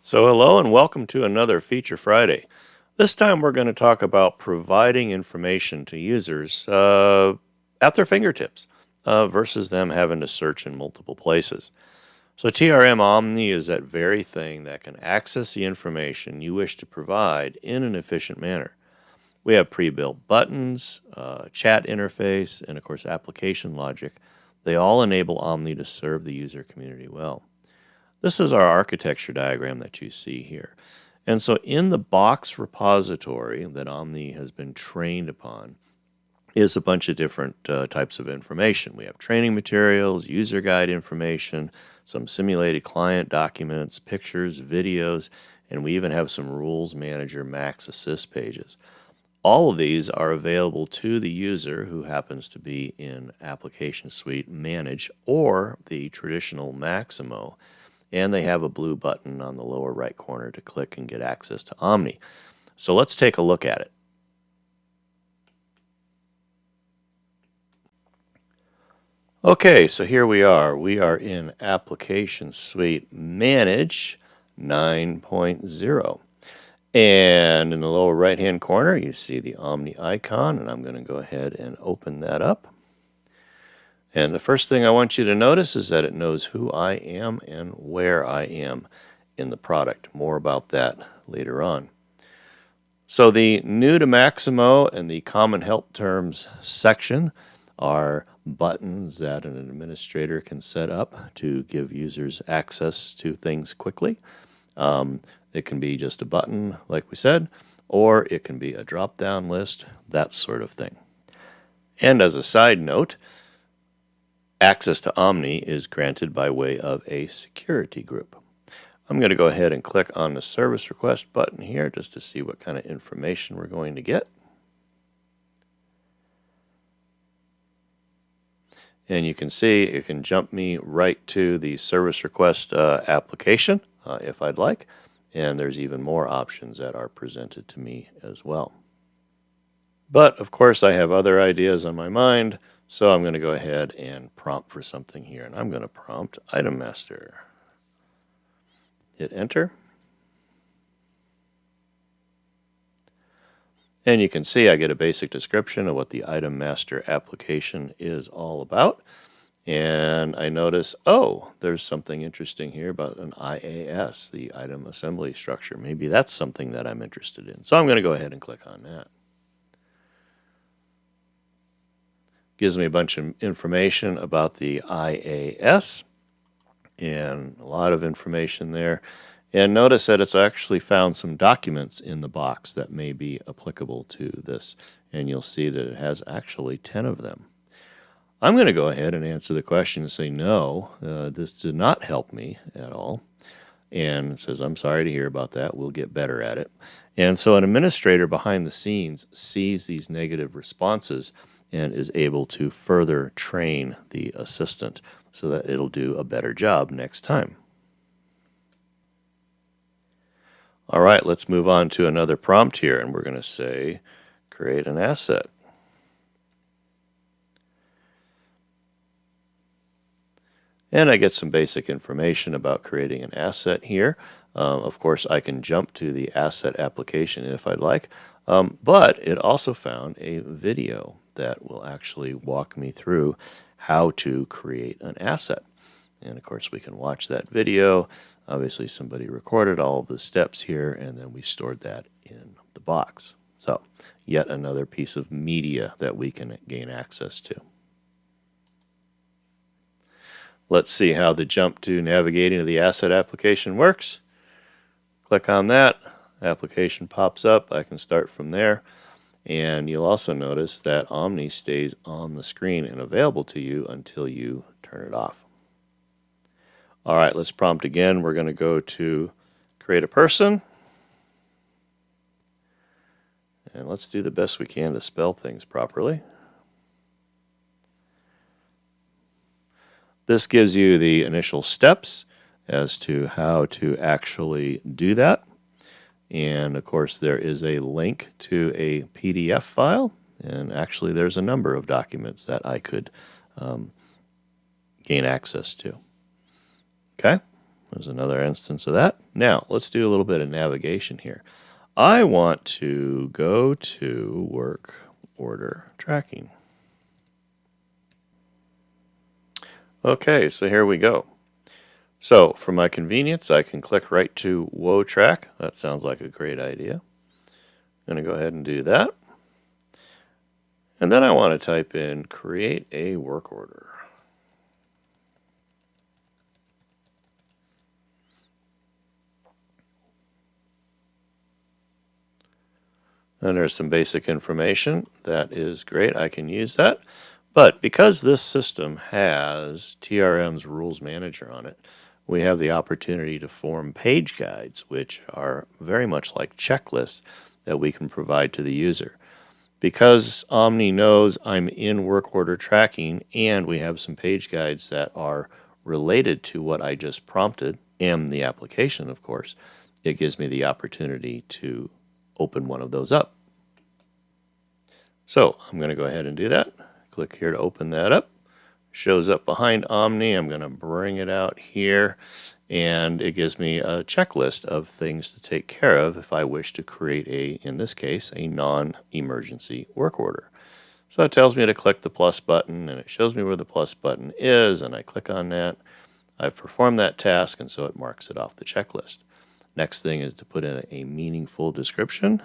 So hello and welcome to another Feature Friday. This time we're going to talk about providing information to users at their fingertips versus them having to search in multiple places. So TRM Omni is that very thing that can access the information you wish to provide in an efficient manner. We have pre-built buttons, chat interface, and of course application logic. They all enable Omni to serve the user community well. This is our architecture diagram that you see here. And so in the box repository that Omni has been trained upon is a bunch of different types of information. We have training materials, user guide information, some simulated client documents, pictures, videos, and we even have some Rules Manager Max Assist pages. All of these are available to the user who happens to be in Application Suite Manage or the traditional Maximo. And they have a blue button on the lower right corner to click and get access to Omni. So let's take a look at it. Okay, so here we are. We are in Application Suite Manage 9.0. And in the lower right-hand corner, you see the Omni icon, and I'm going to go ahead and open that up. And the first thing I want you to notice is that it knows who I am and where I am in the product. More about that later on. So the new to Maximo and the common help terms section are buttons that an administrator can set up to give users access to things quickly. It can be just a button, like we said, or it can be a drop-down list, that sort of thing. And as a side note, access to Omni is granted by way of a security group. I'm going to go ahead and click on the service request button here just to see what kind of information we're going to get. And you can see it can jump me right to the service request application if I'd like. And there's even more options that are presented to me as well. But of course I have other ideas on my mind. So I'm going to go ahead and prompt for something here. And I'm going to prompt Item Master. Hit Enter. And you can see I get a basic description of what the Item Master application is all about. And I notice, oh, there's something interesting here about an IAS, the Item Assembly Structure. Maybe that's something that I'm interested in. So I'm going to go ahead and click on that. Gives me a bunch of information about the IAS and a lot of information there. And notice that it's actually found some documents in the box that may be applicable to this. And you'll see that it has actually 10 of them. I'm going to go ahead and answer the question and say, no, this did not help me at all. And it says, I'm sorry to hear about that. We'll get better at it. And so an administrator behind the scenes sees these negative responses and is able to further train the assistant so that it'll do a better job next time. All right, let's move on to another prompt here, and we're going to say, create an asset. And I get some basic information about creating an asset here. Of course, I can jump to the asset application if I'd like, but it also found a video that will actually walk me through how to create an asset. And of course, we can watch that video. Obviously, somebody recorded all of the steps here, and then we stored that in the box. So, yet another piece of media that we can gain access to. Let's see how the jump to navigating to the asset application works. Click on that. Application pops up. I can start from there. And you'll also notice that Omni stays on the screen and available to you until you turn it off. All right, let's prompt again. We're going to go to create a person. And let's do the best we can to spell things properly. This gives you the initial steps as to how to actually do that. And of course, there is a link to a PDF file. And actually, there's a number of documents that I could gain access to. Okay, There's another instance of that. Now, let's do a little bit of navigation here. I want to go to work order tracking. Okay, so here we go. So, for my convenience, I can click right to Whoa Track. That sounds like a great idea. I'm going to go ahead and do that. And then I want to type in create a work order. And there's some basic information. That is great. I can use that. But because this system has TRM's Rules Manager on it, we have the opportunity to form page guides, which are very much like checklists that we can provide to the user. Because Omni knows I'm in work order tracking and we have some page guides that are related to what I just prompted and the application, of course, it gives me the opportunity to open one of those up. So I'm going to go ahead and do that. Click here to open that up. Shows up behind Omni. I'm going to bring it out here, and it gives me a checklist of things to take care of if I wish to create in this case, a non-emergency work order. So it tells me to click the plus button, and it shows me where the plus button is, and I click on that. I've performed that task, and so it marks it off the checklist. Next thing is to put in a meaningful description.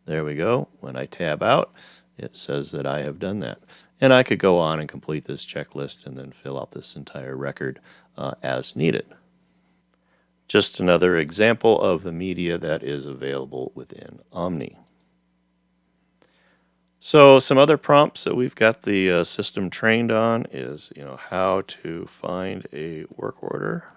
There we go. When I tab out, it says that I have done that. And I could go on and complete this checklist and then fill out this entire record as needed. Just another example of the media that is available within Omni. So some other prompts that we've got the system trained on is, how to find a work order.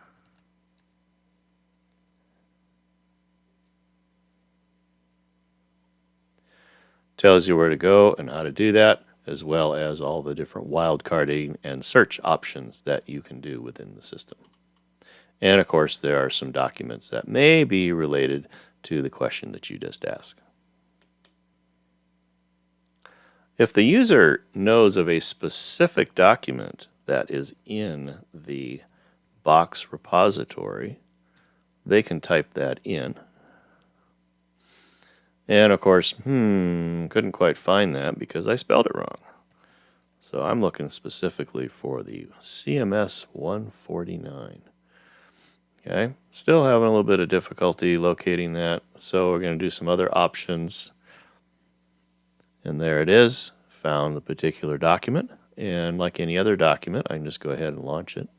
Tells you where to go and how to do that, as well as all the different wildcarding and search options that you can do within the system. And of course, there are some documents that may be related to the question that you just asked. If the user knows of a specific document that is in the box repository, they can type that in. And of course, couldn't quite find that because I spelled it wrong. So I'm looking specifically for the CMS 149. Okay, still having a little bit of difficulty locating that, so we're going to do some other options. And there it is, found the particular document. And like any other document, I can just go ahead and launch it.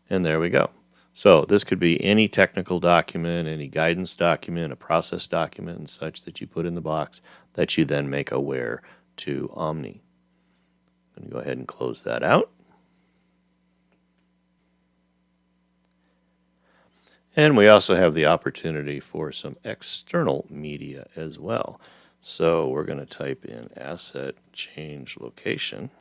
And there we go. So this could be any technical document, any guidance document, a process document and such that you put in the box that you then make aware to Omni. I'm going to go ahead and close that out. And we also have the opportunity for some external media as well. So we're going to type in asset change location.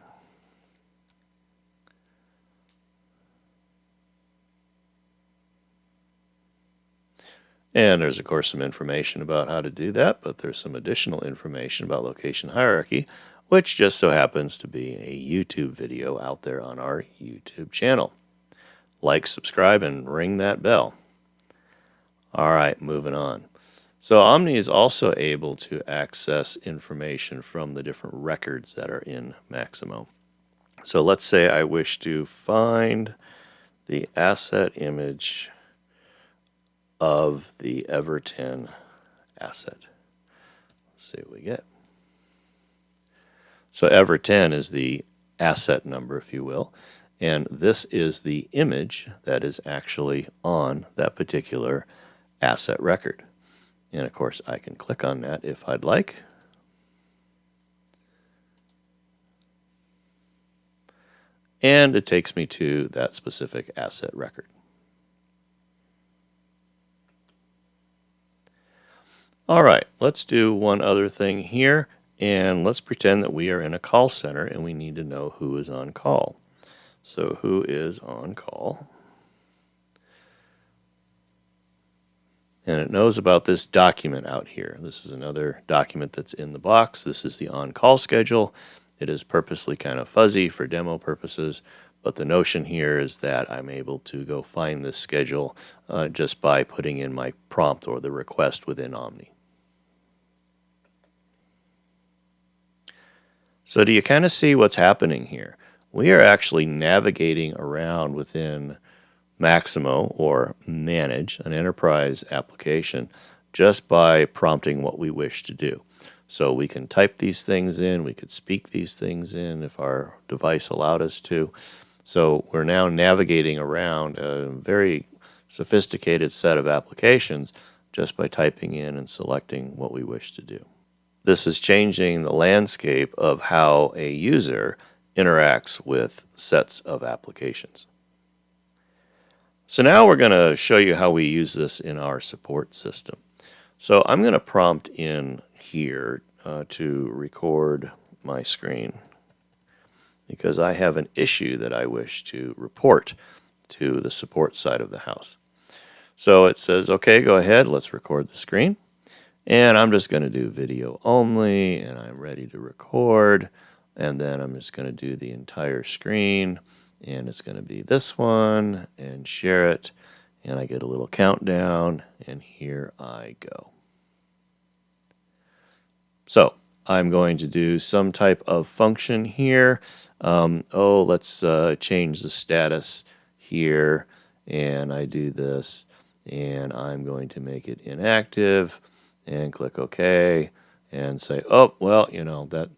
And there's, of course, some information about how to do that, but there's some additional information about location hierarchy, which just so happens to be a YouTube video out there on our YouTube channel. Like, subscribe, and ring that bell. All right, moving on. So Omni is also able to access information from the different records that are in Maximo. So let's say I wish to find the asset image of the Ever10 asset. Let's see what we get. So Ever10 is the asset number, if you will, and this is the image that is actually on that particular asset record. And of course, I can click on that if I'd like. And it takes me to that specific asset record. All right, let's do one other thing here, and let's pretend that we are in a call center and we need to know who is on call. So who is on call? And it knows about this document out here. This is another document that's in the box. This is the on-call schedule. It is purposely kind of fuzzy for demo purposes, but the notion here is that I'm able to go find this schedule just by putting in my prompt or the request within Omni. So do you kind of see what's happening here? We are actually navigating around within Maximo or Manage, an enterprise application, just by prompting what we wish to do. So we can type these things in, we could speak these things in if our device allowed us to. So we're now navigating around a very sophisticated set of applications just by typing in and selecting what we wish to do. This is changing the landscape of how a user interacts with sets of applications. So now we're going to show you how we use this in our support system. So I'm going to prompt in here to record my screen because I have an issue that I wish to report to the support side of the house. So it says, okay, go ahead, let's record the screen. And I'm just going to do video only, and I'm ready to record. And then I'm just going to do the entire screen, and it's going to be this one, and share it. And I get a little countdown, and here I go. So I'm going to do some type of function here. Let's change the status here, and I do this, and I'm going to make it inactive. And click OK and say, oh, well,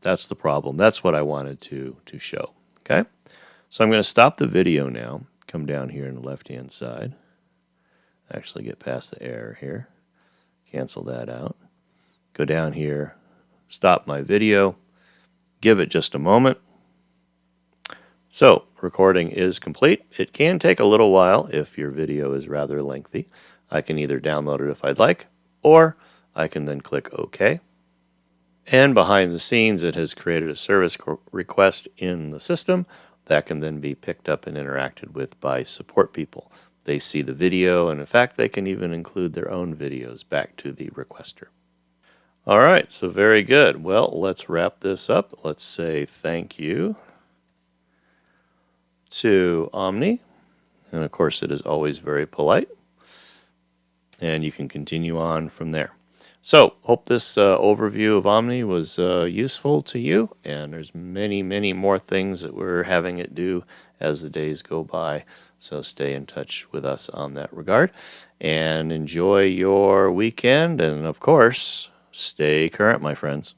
that's the problem. That's what I wanted to show. Okay, so I'm going to stop the video now, come down here on the left-hand side, actually get past the error here, cancel that out, go down here, stop my video, give it just a moment. So recording is complete. It can take a little while if your video is rather lengthy. I can either download it if I'd like, or I can then click OK. And behind the scenes, it has created a service request in the system that can then be picked up and interacted with by support people. They see the video, and in fact, they can even include their own videos back to the requester. All right, so very good. Well, let's wrap this up. Let's say thank you to Omni. And of course, it is always very polite. And you can continue on from there. So, hope this overview of Omni was useful to you, and there's many, many more things that we're having it do as the days go by. So stay in touch with us on that regard, and enjoy your weekend, and of course, stay current, my friends.